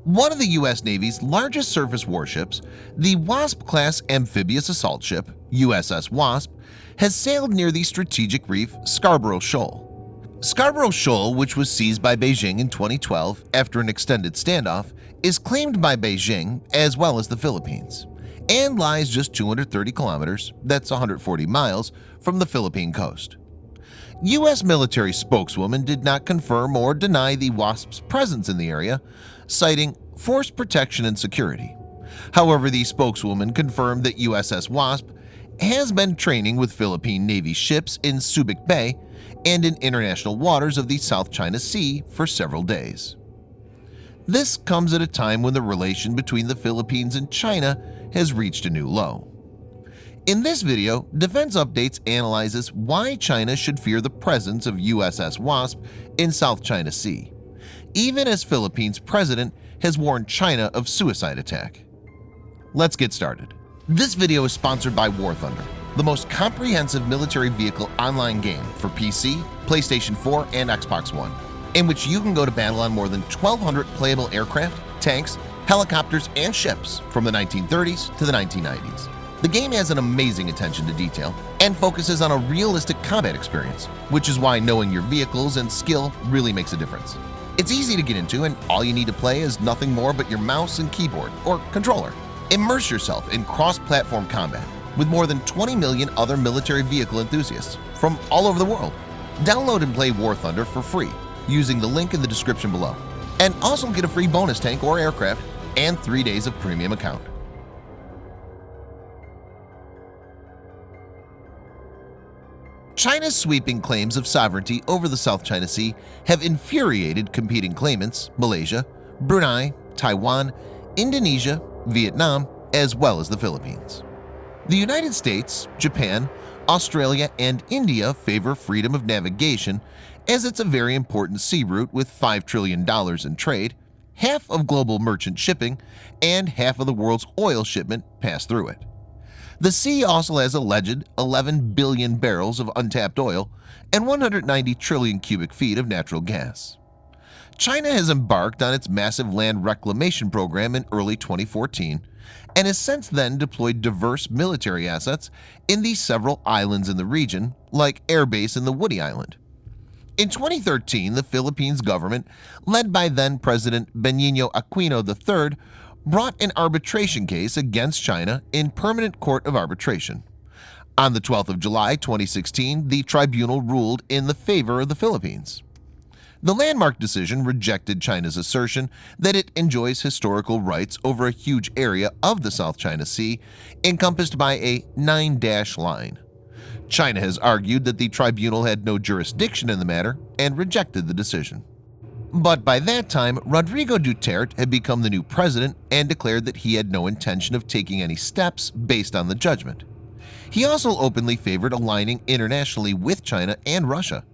One of the U.S. Navy's largest surface warships, the Wasp-class amphibious assault ship, USS Wasp, has sailed near the strategic reef Scarborough Shoal. Scarborough Shoal, which was seized by Beijing in 2012 after an extended standoff, is claimed by Beijing as well as the Philippines, and lies just 230 kilometers, that's 140 miles, from the Philippine coast. U.S. military spokeswoman did not confirm or deny the Wasp's presence in the area, citing force protection and security. However, the spokeswoman confirmed that USS Wasp has been training with Philippine Navy ships in Subic Bay and in international waters of the South China Sea for several days. This comes at a time when the relation between the Philippines and China has reached a new low. In this video, Defense Updates analyzes why China should fear the presence of USS Wasp in South China Sea, even as Philippines president has warned China of suicide attack. Let's get started. This video is sponsored by War Thunder, the most comprehensive military vehicle online game for PC, PlayStation 4, and Xbox One, in which you can go to battle on more than 1,200 playable aircraft, tanks, helicopters, and ships from the 1930s to the 1990s. The game has an amazing attention to detail and focuses on a realistic combat experience, which is why knowing your vehicles and skill really makes a difference. It's easy to get into, and all you need to play is nothing more but your mouse and keyboard or controller. Immerse yourself in cross-platform combat with more than 20 million other military vehicle enthusiasts from all over the world. Download and play War Thunder for free using the link in the description below, and also get a free bonus tank or aircraft and 3 days of premium account. China's sweeping claims of sovereignty over the South China Sea have infuriated competing claimants Malaysia, Brunei, Taiwan, Indonesia, Vietnam, as well as the Philippines. The United States, Japan, Australia, and India favor freedom of navigation as it's a very important sea route with $5 trillion in trade, half of global merchant shipping, and half of the world's oil shipment pass through it. The sea also has alleged 11 billion barrels of untapped oil and 190 trillion cubic feet of natural gas. China has embarked on its massive land reclamation program in early 2014 and has since then deployed diverse military assets in the several islands in the region, like Air Base in the Woody Island. In 2013, the Philippines government, led by then-President Benigno Aquino III, brought an arbitration case against China in Permanent Court of Arbitration. On the 12th of July 2016, the tribunal ruled in the favor of the Philippines. The landmark decision rejected China's assertion that it enjoys historical rights over a huge area of the South China Sea encompassed by a 9-dash line. China has argued that the tribunal had no jurisdiction in the matter and rejected the decision. But by that time, Rodrigo Duterte had become the new president and declared that he had no intention of taking any steps based on the judgment. He also openly favored aligning internationally with China and Russia,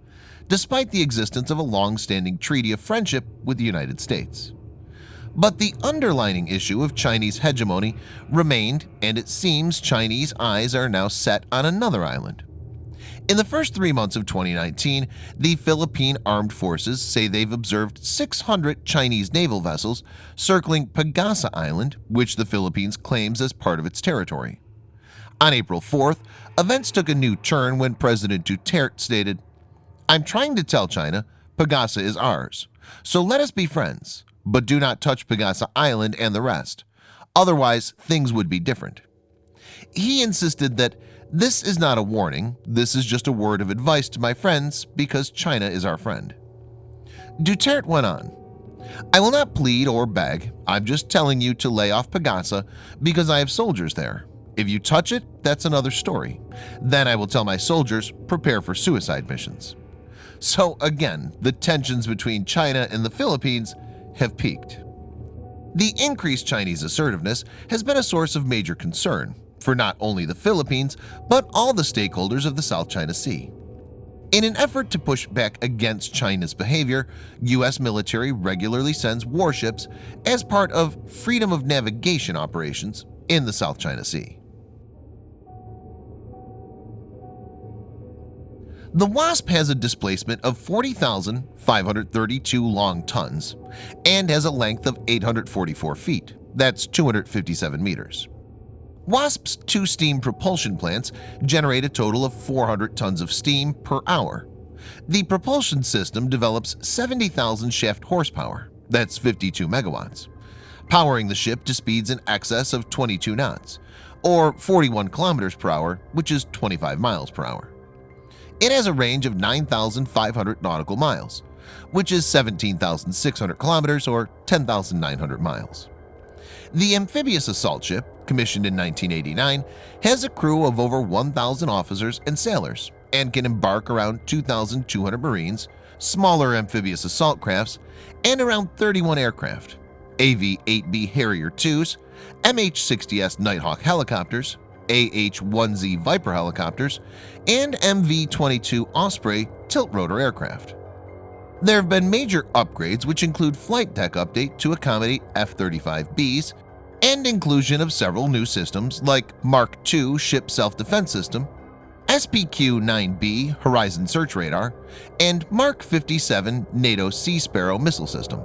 despite the existence of a long-standing treaty of friendship with the United States. But the underlying issue of Chinese hegemony remained, and it seems Chinese eyes are now set on another island. In the first 3 months of 2019, the Philippine Armed Forces say they've observed 600 Chinese naval vessels circling Pagasa Island, which the Philippines claims as part of its territory. On April 4th, events took a new turn when President Duterte stated, "I'm trying to tell China, Pagasa is ours, so let us be friends, but do not touch Pagasa Island and the rest, otherwise things would be different." He insisted that this is not a warning, this is just a word of advice to my friends because China is our friend. Duterte went on, "I will not plead or beg, I'm just telling you to lay off Pagasa because I have soldiers there. If you touch it, that's another story. Then I will tell my soldiers, prepare for suicide missions." So again, the tensions between China and the Philippines have peaked. The increased Chinese assertiveness has been a source of major concern for not only the Philippines, but all the stakeholders of the South China Sea. In an effort to push back against China's behavior, U.S. military regularly sends warships as part of freedom of navigation operations in the South China Sea. The Wasp has a displacement of 40,532 long tons and has a length of 844 feet, that's 257 meters. Wasp's two steam propulsion plants generate a total of 400 tons of steam per hour. The propulsion system develops 70,000 shaft horsepower, that's 52 megawatts, powering the ship to speeds in excess of 22 knots, or 41 kilometers per hour, which is 25 miles per hour. It has a range of 9,500 nautical miles, which is 17,600 kilometers or 10,900 miles. The amphibious assault ship, commissioned in 1989, has a crew of over 1,000 officers and sailors and can embark around 2,200 Marines, smaller amphibious assault crafts, and around 31 aircraft, AV-8B Harrier IIs, MH-60S Nighthawk helicopters, AH-1Z Viper helicopters, and MV-22 Osprey tilt-rotor aircraft. There have been major upgrades which include flight deck update to accommodate F-35Bs and inclusion of several new systems like Mark II Ship Self-Defense System, SPQ-9B Horizon Search Radar, and Mark 57 NATO Sea Sparrow Missile System.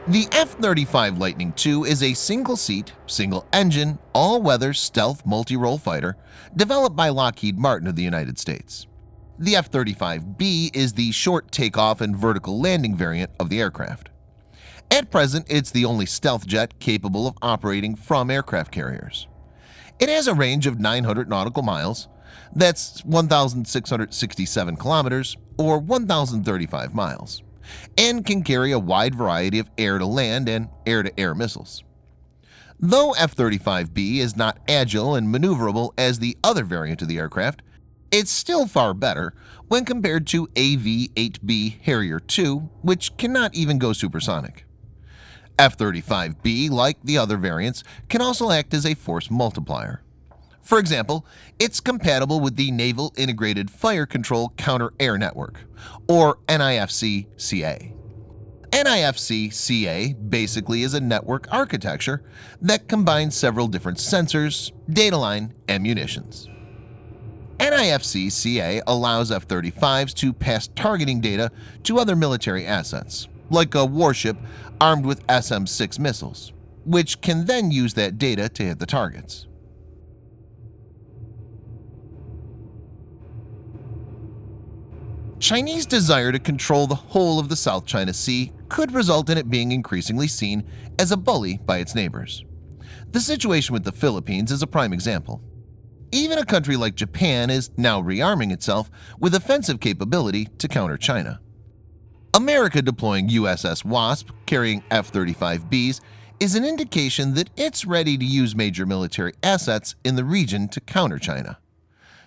The F-35 Lightning II is a single-seat, single-engine, all-weather stealth multi-role fighter developed by Lockheed Martin of the United States. The F-35B is the short takeoff and vertical landing variant of the aircraft. At present, it's the only stealth jet capable of operating from aircraft carriers. It has a range of 900 nautical miles, that's 1,667 kilometers or 1,035 miles, and can carry a wide variety of air-to-land and air-to-air missiles. Though F-35B is not agile and maneuverable as the other variant of the aircraft, it's still far better when compared to AV-8B Harrier II, which cannot even go supersonic. F-35B, like the other variants, can also act as a force multiplier. For example, it's compatible with the Naval Integrated Fire Control Counter-Air Network, or NIFC-CA. NIFC-CA basically is a network architecture that combines several different sensors, data line, and munitions. NIFC-CA allows F-35s to pass targeting data to other military assets, like a warship armed with SM-6 missiles, which can then use that data to hit the targets. Chinese desire to control the whole of the South China Sea could result in it being increasingly seen as a bully by its neighbors. The situation with the Philippines is a prime example. Even a country like Japan is now rearming itself with offensive capability to counter China. America deploying USS Wasp carrying F-35Bs is an indication that it's ready to use major military assets in the region to counter China.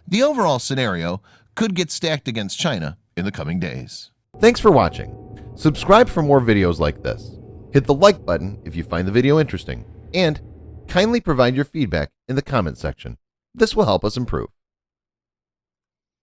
The overall scenario could get stacked against China in the coming days. Thanks for watching. Subscribe for more videos like this. Hit the like button if you find the video interesting, and kindly provide your feedback in the comment section. This will help us improve.